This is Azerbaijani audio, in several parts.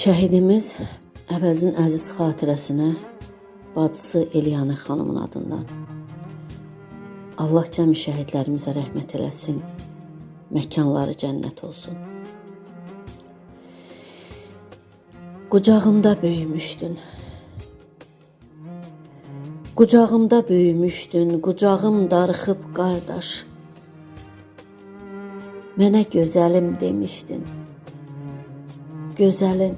Şəhidimiz Əvəzin əziz xatirəsinə bacısı Eliyanə xanımın adından Allah cəmi şəhidlərimizə rəhmət eləsin, məkanları cənnət olsun. Qucağımda böyümüşdün, qucağımda böyümüşdün, qucağım darıxıb qardaş. Mənə gözəlim demişdin, gözəlin,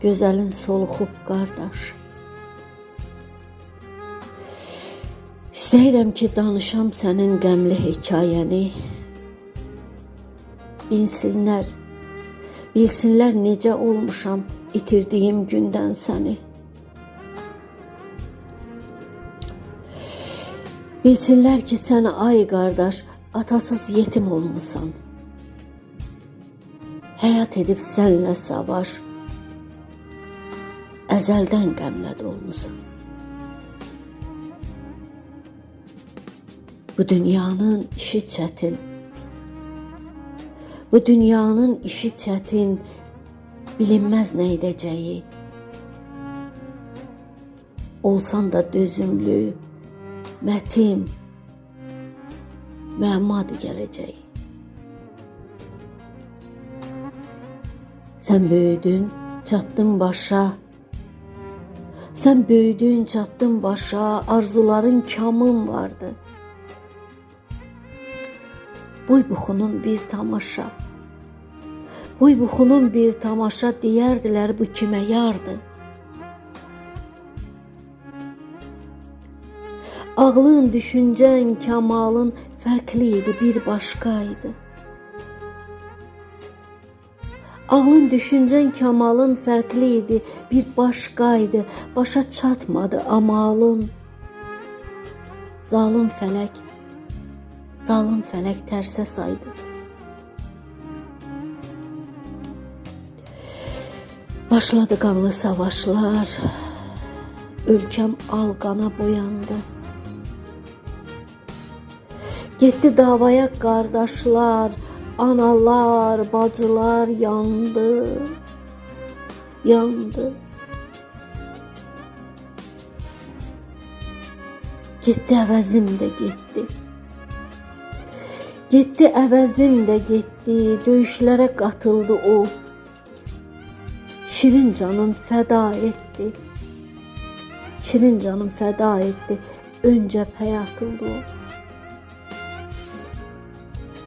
gözəlin soluxub qardaş. İstəyirəm ki, danışam sənin qəmli hekayəni, bilsinlər necə olmuşam itirdiyim gündən səni. Bilsinlər ki, sən ay qardaş, atasız yetim olmusan. Həyat edib sənlə savaş, əzəldən qəmlə dolmusan. Bu dünyanın işi çətin, bu dünyanın işi çətin, bilinməz nə edəcəyi. Olsan da dözümlü, mətin, müəmmadır gələcəyi. Sən böyüdün, çatdın başa, sən böyüdün, çatdın başa, arzuların kamın vardı. Boy buxunun bir tamaşa, boy buxunun bir tamaşa, deyərdilər bu kimə yardı. Ağlın, düşüncən, kamalın fərqli idi, bir başqaydı. Ağlın, düşüncən, kamalın fərqli idi, bir başqaydı. Başa çatmadı amalın. Zalım fələk tərsə saydı. Başladı qanlı savaşlar, ölkəm alqana boyandı. Getdi davaya qardaşlar, analar, bacılar yandı, yandı. Getdi əvəzim də getdi. Getdi əvəzim də getdi, döyüşlərə qatıldı o. Şirin canım fəda etdi, şirin canım fəda etdi, ön cəbhəyə atıldı o.